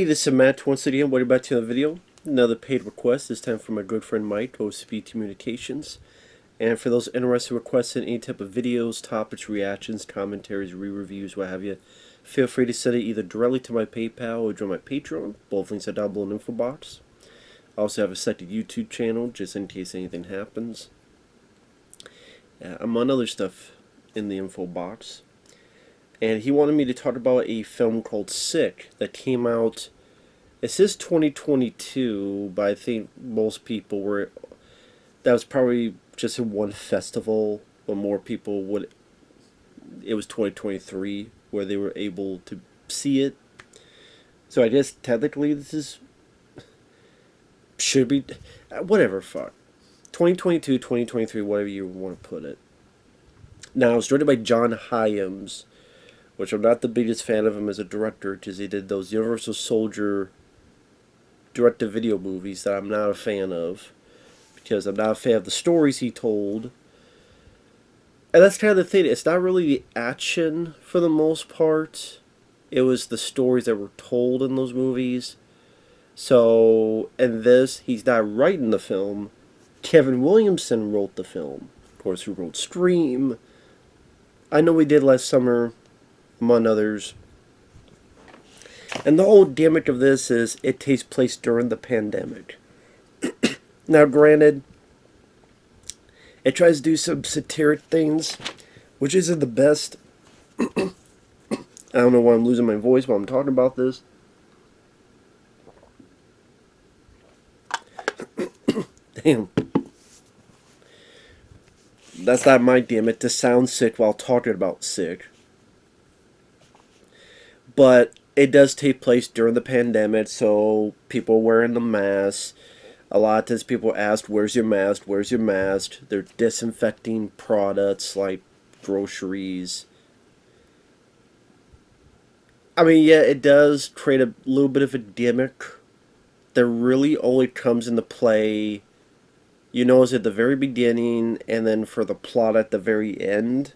Alrighty, this is Matt once again. Welcome back to the video. Another paid request, this time from my good friend Mike, Odysee Communications. And for those interested in requesting any type of videos, topics, reactions, commentaries, re-reviews, what have you, feel free to send it either directly to my PayPal or join my Patreon. Both links are down below in the info box. I also have a second YouTube channel, just in case anything happens. Among other stuff in the info box. And he wanted me to talk about a film called Sick that came out, it says 2022, but I think most people were, that was probably just in one festival, but more people would, it was 2023 where they were able to see it. So I guess technically this is, should be, whatever, fuck. 2022, 2023, whatever you want to put it. Now, it was directed by John Hyams, which I'm not the biggest fan of him as a director, because he did those Universal Soldier direct-to-video movies that I'm not a fan of, because I'm not a fan of the stories he told. And that's kind of the thing, it's not really the action for the most part, it was the stories that were told in those movies. So, in this, he's not writing the film. Kevin Williamson wrote the film, of course, who wrote Scream. I Know We Did Last Summer, among others. And the whole gimmick of this is it takes place during the pandemic. Now, granted, it tries to do some satiric things, which isn't the best. I don't know why I'm losing my voice while I'm talking about this. Damn. That's not my gimmick, to sound sick while talking about sick. But it does take place during the pandemic, so people wearing the masks. A lot of times people ask, where's your mask? Where's your mask? They're disinfecting products like groceries. I mean, yeah, it does create a little bit of a gimmick that really only comes into play, you know, is at the very beginning and then for the plot at the very end.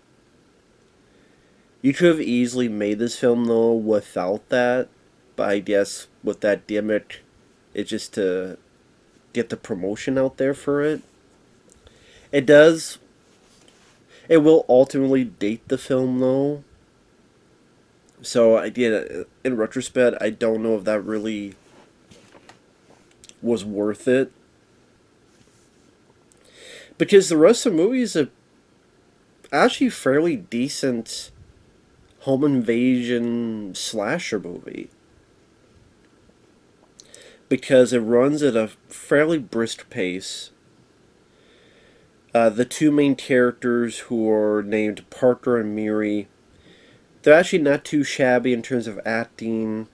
You could have easily made this film, though, without that. But I guess with that gimmick, it's just to get the promotion out there for it. It does. It will ultimately date the film, though. So, again, in retrospect, I don't know if that really was worth it. Because the rest of the movie is actually fairly decent home invasion slasher movie, because it runs at a fairly brisk pace. The two main characters, who are named Parker and Miri, they're actually not too shabby in terms of acting.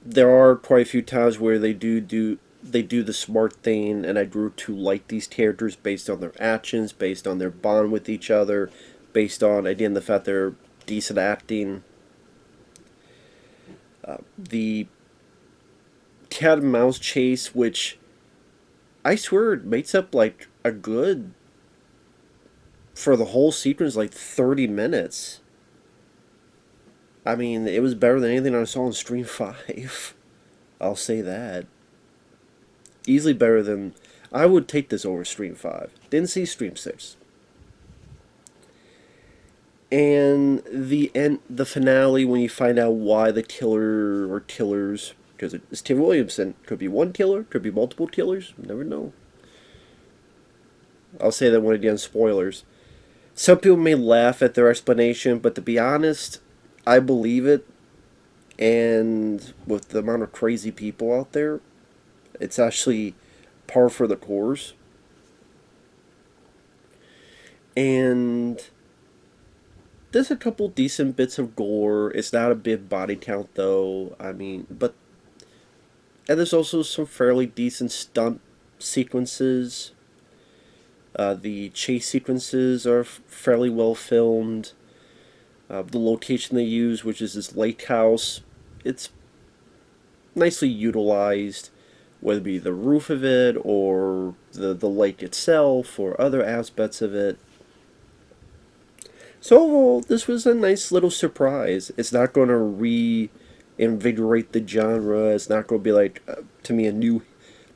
There are quite a few times where they do the smart thing, and I grew to like these characters based on their actions, based on their bond with each other, based on, again, the fact they're decent acting. The cat and mouse chase, which I swear makes up like a good, for the whole sequence, like 30 minutes. I mean, it was better than anything I saw on Stream 5. I'll say that. Easily better than, I would take this over Stream 5. Didn't see Stream 6. And the finale, when you find out why the killer or killers, because it's Tim Williamson, could be one killer, could be multiple killers, you never know. I'll say that one again, spoilers. Some people may laugh at their explanation, but to be honest, I believe it. And with the amount of crazy people out there, it's actually par for the course. And there's a couple decent bits of gore. It's not a big body count, though. I mean, but... And there's also some fairly decent stunt sequences. The chase sequences are fairly well filmed. The location they use, which is this lake house, it's nicely utilized. Whether it be the roof of it, or the lake itself, or other aspects of it. So overall, this was a nice little surprise. It's not going to invigorate the genre. It's not going to be like, to me, a new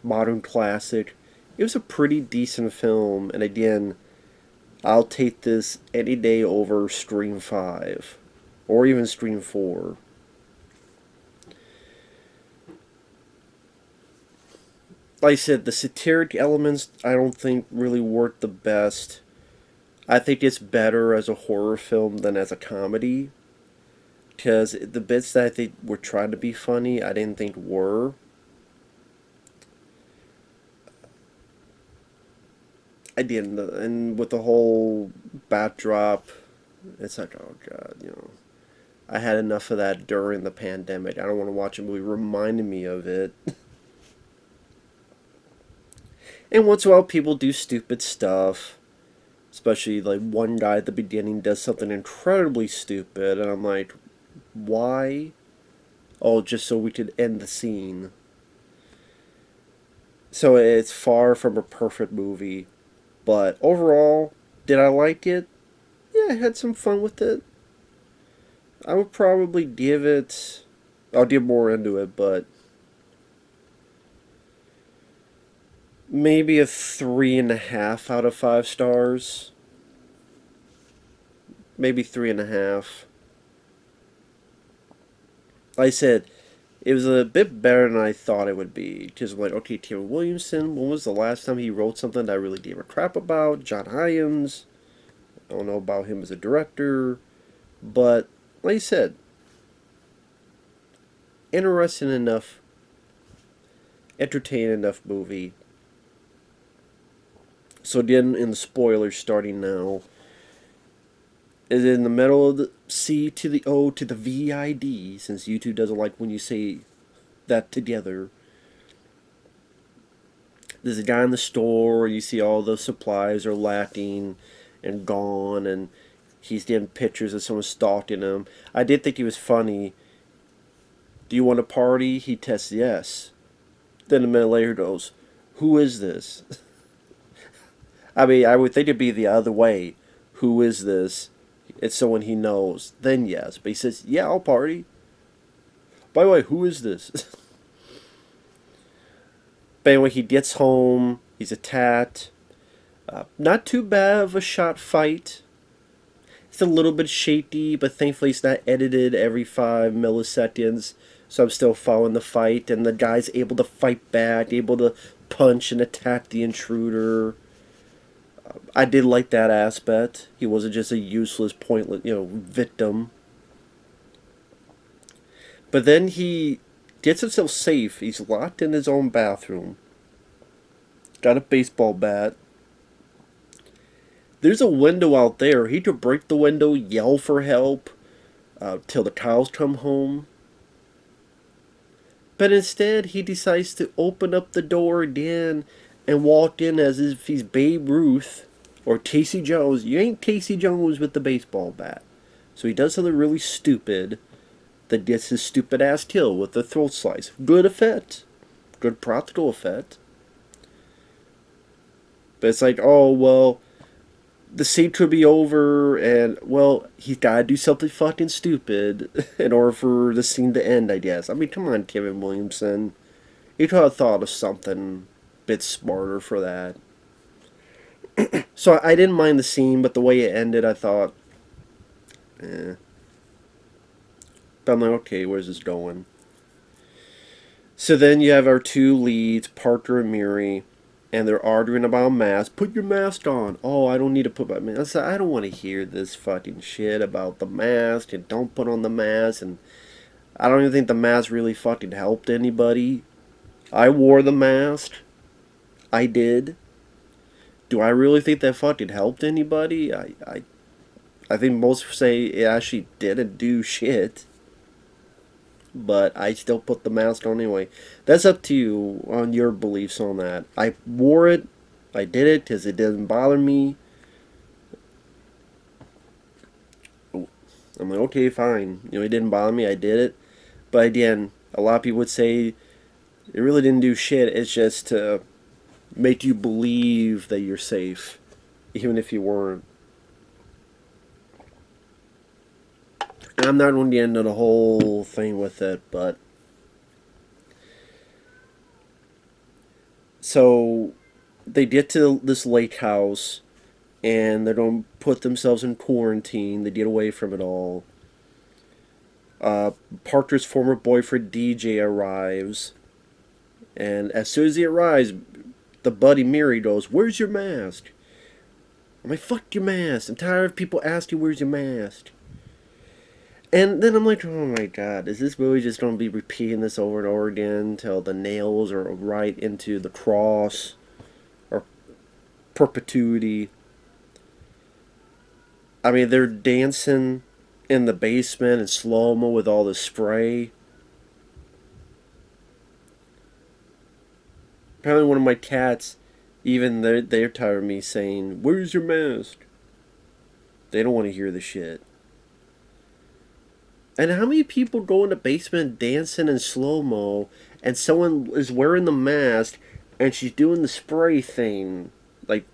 modern classic. It was a pretty decent film, and again, I'll take this any day over Scream 5 or even Scream 4. Like I said, the satiric elements I don't think really work the best. I think it's better as a horror film than as a comedy. Because the bits that I think were trying to be funny, I didn't think were. I didn't. And with the whole backdrop, it's like, oh god, I had enough of that during the pandemic. I don't want to watch a movie reminding me of it. And once in a while, people do stupid stuff. Especially, like, one guy at the beginning does something incredibly stupid, and I'm like, why? Oh, just so we could end the scene. So it's far from a perfect movie. But overall, did I like it? Yeah, I had some fun with it. I would probably give it. I'll get more into it, but maybe a 3.5 out of 5 stars. Maybe 3.5. Like I said, it was a bit better than I thought it would be. Because I'm like, okay, Tim Williamson, when was the last time he wrote something that I really gave a crap about? John Hyams. I don't know about him as a director. But, like I said, interesting enough, entertaining enough movie. So again, in the spoilers starting now, is in the middle of the C to the O to the VID, since YouTube doesn't like when you say that together. There's a guy in the store, you see all the supplies are lacking and gone, and he's getting pictures of someone stalking him. I did think he was funny. Do you want a party? He tests yes. Then a minute later goes, who is this? I mean, I would think it'd be the other way. Who is this? It's someone he knows. Then yes. But he says, yeah, I'll party. By the way, who is this? But anyway, he gets home. He's attacked. Not too bad of a shot fight. It's a little bit shaky, but thankfully it's not edited every 5 milliseconds. So I'm still following the fight. And the guy's able to fight back, able to punch and attack the intruder. I did like that aspect. He wasn't just a useless, pointless, victim. But then he gets himself safe. He's locked in his own bathroom. Got a baseball bat. There's a window out there. He could break the window, yell for help, till the cows come home. But instead, he decides to open up the door again and walk in as if he's Babe Ruth or Casey Jones. You ain't Casey Jones with the baseball bat. So he does something really stupid that gets his stupid ass killed with the throat slice. Good effect. Good practical effect. But it's like, oh, well, the scene could be over, and, well, he's got to do something fucking stupid in order for the scene to end, I guess. I mean, come on, Kevin Williamson. You could have thought of something a bit smarter for that. So I didn't mind the scene, but the way it ended, I thought, eh. But I'm like, okay, where's this going? So then you have our two leads, Parker and Miri, and they're arguing about masks. Put your mask on. Oh, I don't need to put my mask on. I don't want to hear this fucking shit about the mask and don't put on the mask. And I don't even think the mask really fucking helped anybody. I wore the mask. I did. Do I really think that fucking helped anybody? I think most say it actually didn't do shit. But I still put the mask on anyway. That's up to you on your beliefs on that. I wore it. I did it because it didn't bother me. I'm like, okay, fine. It didn't bother me. I did it. But again, a lot of people would say it really didn't do shit. It's just to make you believe that you're safe, even if you weren't. I'm not going to get into the whole thing with it, but so they get to this lake house and they don't put themselves in quarantine. They get away from it all. Parker's former boyfriend DJ arrives, and as soon as he arrives, the buddy Mary goes, "Where's your mask?" I'm like, "Fuck your mask. I'm tired of people asking where's your mask." And then I'm like, oh my god, is this movie just going to be repeating this over and over again until the nails are right into the cross or perpetuity? I mean, they're dancing in the basement in slow-mo with all the spray. Apparently one of my cats, even they're tired of me saying, "Where's your mask?" They don't want to hear the shit. And how many people go in the basement dancing in slow-mo and someone is wearing the mask and she's doing the spray thing, like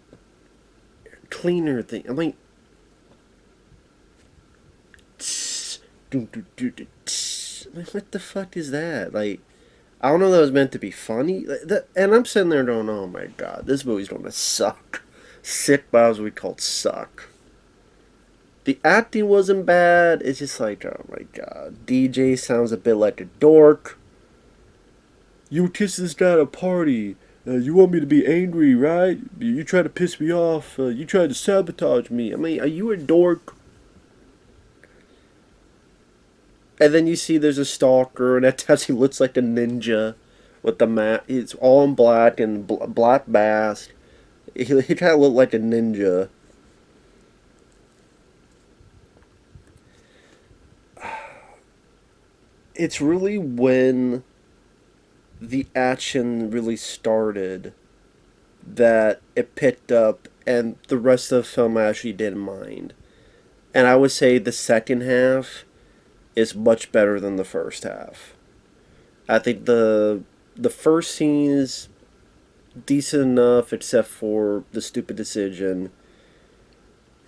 cleaner thing. I'm like, what the fuck is that? Like, I don't know if that was meant to be funny. And I'm sitting there going, oh my god, this movie's going to suck. Sick, but as we called suck. The acting wasn't bad. It's just like, oh my god. DJ sounds a bit like a dork. You kissed this guy at a party. You want me to be angry, right? You try to piss me off. You tried to sabotage me. I mean, are you a dork? And then you see there's a stalker, and at times he looks like a ninja with the mat. It's all in black and black mask. He kind of looked like a ninja. It's really when the action really started that it picked up, and the rest of the film I actually didn't mind. And I would say the second half is much better than the first half. I think the first scene is decent enough, except for the stupid decision.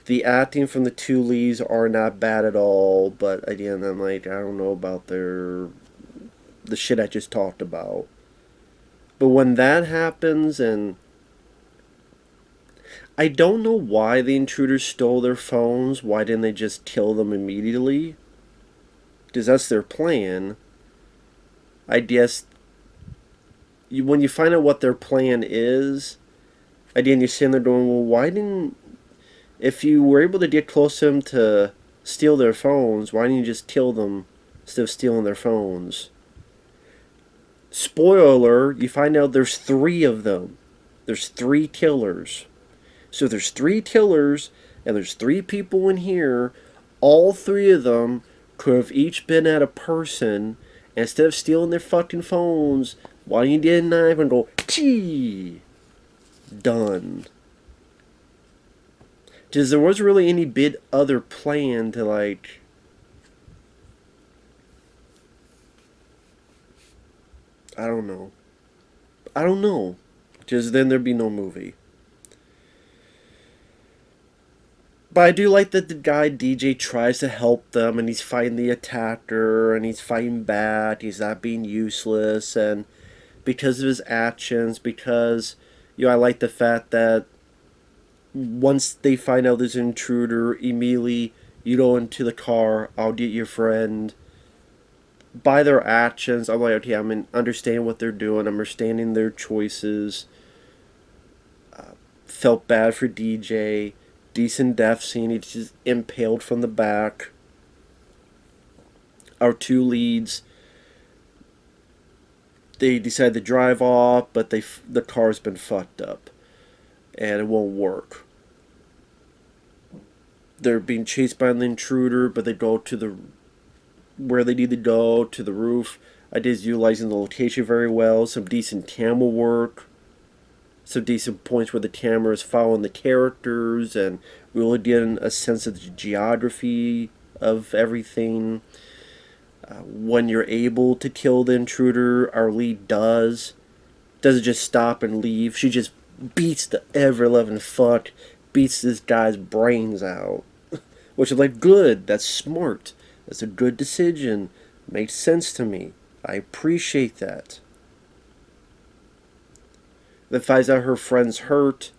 The acting from the two leads are not bad at all, but again, I'm like, I don't know about the shit I just talked about. But when that happens, and I don't know why the intruders stole their phones. Why didn't they just kill them immediately? Because that's their plan. I guess when you find out what their plan is, again, you're sitting there going, well, why didn't... If you were able to get close to them to steal their phones, why didn't you just kill them instead of stealing their phones? Spoiler, you find out there's 3 of them. There's 3 killers. So there's 3 killers, and there's 3 people in here. All 3 of them could have each been at a person. And instead of stealing their fucking phones, why didn't you get a knife and go, gee, done. Because there wasn't really any big other plan to, like... I don't know. Because then there'd be no movie. But I do like that the guy DJ tries to help them, and he's fighting the attacker, and he's fighting back, he's not being useless, and because of his actions, because, I like the fact that once they find out there's an intruder, immediately you go into the car, I'll get your friend. By their actions, I'm like, okay, I'm understanding what they're doing, I'm understanding their choices. Felt bad for DJ. Decent death scene, he's just impaled from the back. Our 2 leads, they decide to drive off, but the car's been fucked up. And it won't work. They're being chased by the intruder, but they go to where they need to go, to the roof. I did utilizing the location very well. Some decent camera work. Some decent points where the camera is following the characters, and really getting a sense of the geography of everything. When you're able to kill the intruder, our lead doesn't just stop and leave. She just beats the ever-loving fuck, beats this guy's brains out. Which is like, good, that's smart. It's a good decision. Makes sense to me. I appreciate that. Then finds out her friend's hurt,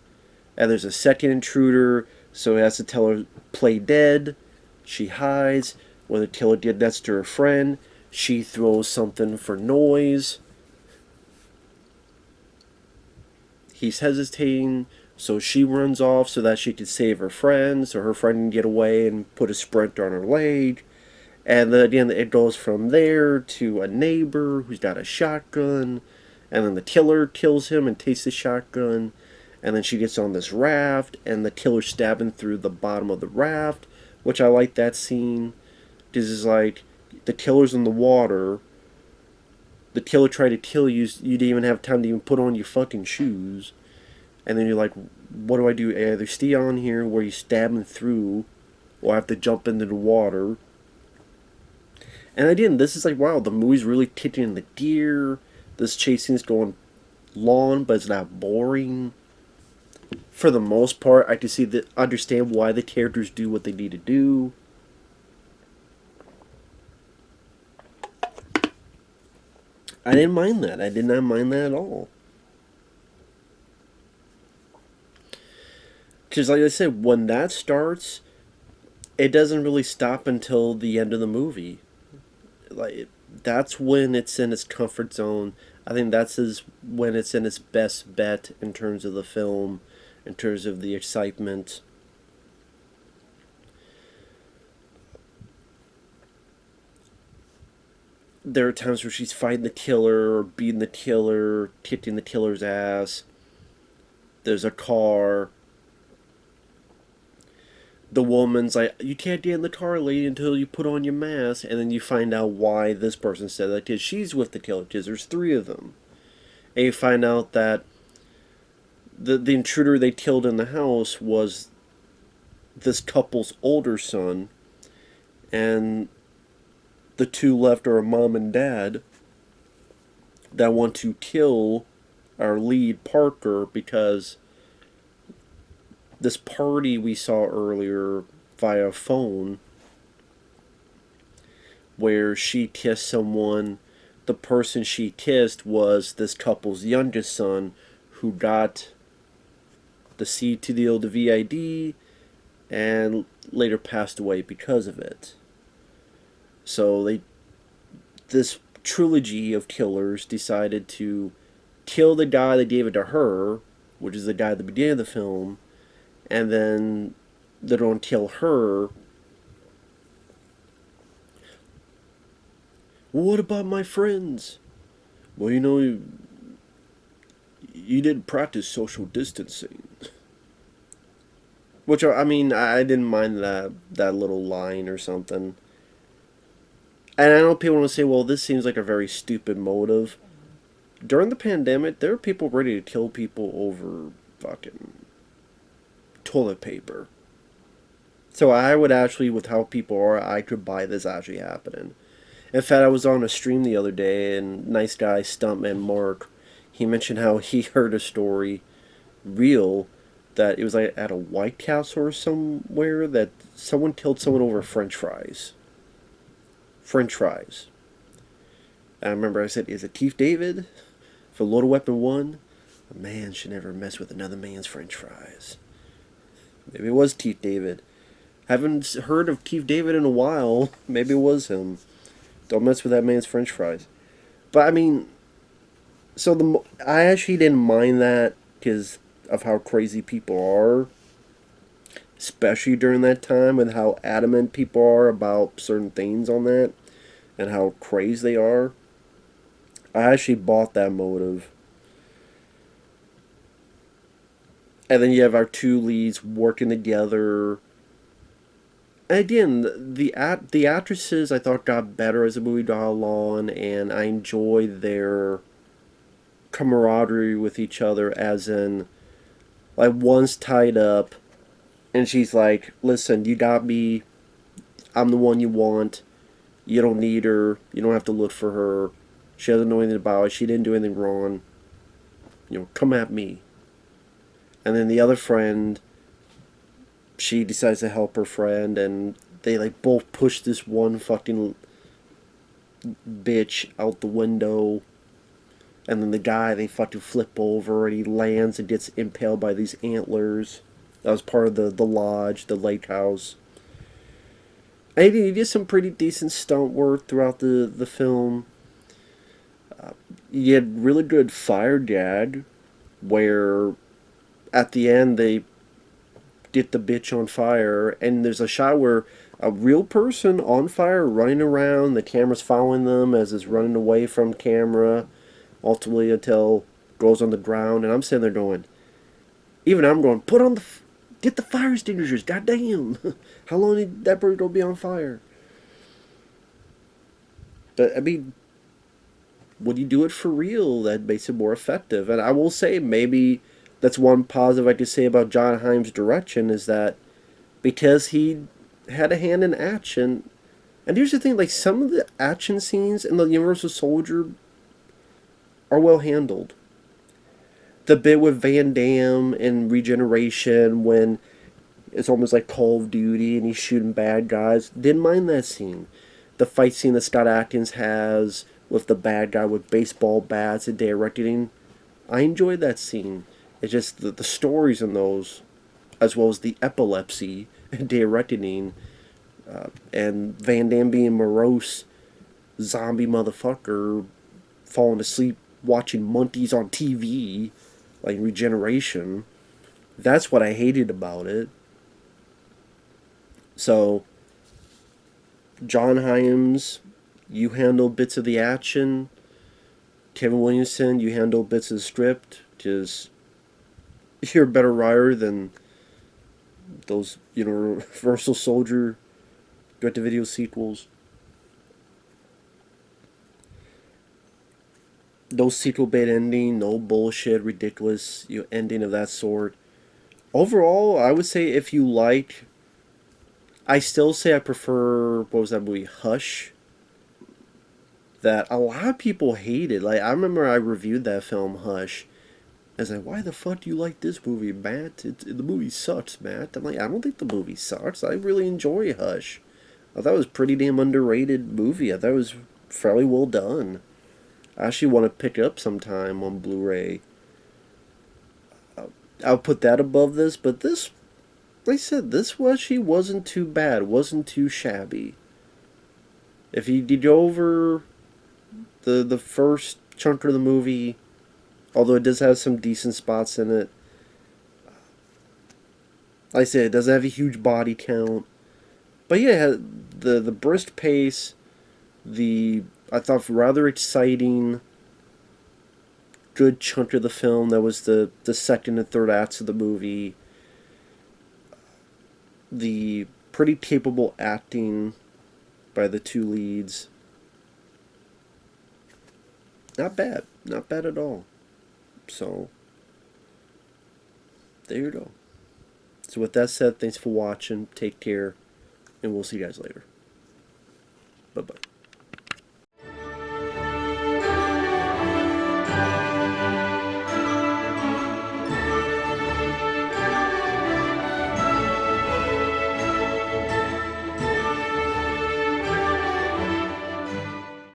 and there's a second intruder, so he has to tell her, play dead. She hides. When the killer did that to her friend, she throws something for noise. He's hesitating, so she runs off so that she could save her friend, so her friend can get away and put a sprinter on her leg. And then again, it goes from there to a neighbor who's got a shotgun, and then the killer kills him and takes the shotgun, and then she gets on this raft, and the killer's stabbing through the bottom of the raft, which I like that scene. This is like, the killer's in the water, the killer tried to kill you, you didn't even have time to even put on your fucking shoes, and then you're like, what do I do? I either stay on here where you're stabbing through, or I have to jump into the water. And again, this is like, wow, the movie's really kicking in the gear. This chase scene's going long, but it's not boring. For the most part, I can understand why the characters do what they need to do. I didn't mind that. I did not mind that at all. Because, like I said, when that starts, it doesn't really stop until the end of the movie. Like, that's when it's in its comfort zone. I think when it's in its best bet in terms of the film, in terms of the excitement. There are times where she's fighting the killer, or beating the killer, kicking the killer's ass. There's a car. The woman's like, you can't get in the car, lady, until you put on your mask. And then you find out why this person said that, because she's with the killer, because there's 3 of them. And you find out that the intruder they killed in the house was this couple's older son, and the 2 left are a mom and dad that want to kill our lead, Parker, because this party we saw earlier via phone where she kissed someone, the person she kissed was this couple's youngest son, who got the C to the VID and later passed away because of it. So this trilogy of killers decided to kill the guy that gave it to her, which is the guy at the beginning of the film, and then they're going to kill her. Well, what about my friends? Well, you didn't practice social distancing. Which, I mean, I didn't mind that little line or something. And I know people want to say, well, this seems like a very stupid motive. During the pandemic, there were people ready to kill people over fucking toilet paper. So I would actually, with how people are, I could buy this actually happening. In fact, I was on a stream the other day, and nice guy, stuntman Mark, he mentioned how he heard a story, real, that it was like at a White Castle or somewhere, that someone killed someone over French fries. French fries. I remember I said, is it Keith David? For Loaded Weapon 1? A man should never mess with another man's French fries. Maybe it was Keith David. Haven't heard of Keith David in a while. Maybe it was him. Don't mess with that man's French fries. But I mean, so I actually didn't mind that because of how crazy people are. Especially during that time, and how adamant people are about certain things on that, and how crazy they are. I actually bought that motive. And then you have our 2 leads working together. And again, the actresses I thought got better as the movie got along, and I enjoyed their camaraderie with each other, as in, like, one's tied up, and she's like, listen, you got me, I'm the one you want, you don't need her, you don't have to look for her, she doesn't know anything about it, she didn't do anything wrong, come at me. And then the other friend, she decides to help her friend, and they like both push this one fucking bitch out the window, and then the guy, they fucking flip over and he lands and gets impaled by these antlers. That was part of the lodge, the lake house. And he did some pretty decent stunt work throughout the film. You had really good fire gag, where at the end they get the bitch on fire, and there's a shot where a real person on fire running around, the camera's following them as it's running away from camera, ultimately until it goes on the ground, and I'm sitting there going, even I'm going, get the fire extinguishers, goddamn! How long did that burrito be on fire? But I mean, when you do it for real, that makes it more effective. And I will say, maybe that's one positive I could say about John Hyams' direction, is that because he had a hand in action, and here's the thing, like, some of the action scenes in the Universal Soldier are well handled. The bit with Van Damme in Regeneration, when it's almost like Call of Duty and he's shooting bad guys, didn't mind that scene. The fight scene that Scott Adkins has with the bad guy with baseball bats and directing, I enjoyed that scene. It's just the stories in those, as well as the epilepsy and directing, and Van Damme being morose, zombie motherfucker, falling asleep watching Monkeys on TV, like Regeneration. That's what I hated about it. So, John Hyams, you handle bits of the action. Kevin Williamson, you handle bits of the script. Because you're a better writer than those, Universal Soldier direct-to-video sequels. No sequel bait ending, no bullshit, ridiculous ending of that sort. Overall, I would say if you like, I still say I prefer, what was that movie, Hush? That a lot of people hated. Like, I remember I reviewed that film, Hush. I was like, why the fuck do you like this movie, Matt? The movie sucks, Matt. I'm like, I don't think the movie sucks. I really enjoy Hush. I thought it was a pretty damn underrated movie. I thought it was fairly well done. I actually want to pick it up sometime on Blu-ray. I'll put that above this, but this, like I said, this actually wasn't too bad. Wasn't too shabby. If you go over the first chunk of the movie, although it does have some decent spots in it, like I said, it doesn't have a huge body count. But yeah, the brisk pace, I thought rather exciting, good chunk of the film. That was the second and third acts of the movie. The pretty capable acting by the two leads. Not bad. Not bad at all. So, there you go. So with that said, thanks for watching. Take care. And we'll see you guys later. Bye-bye.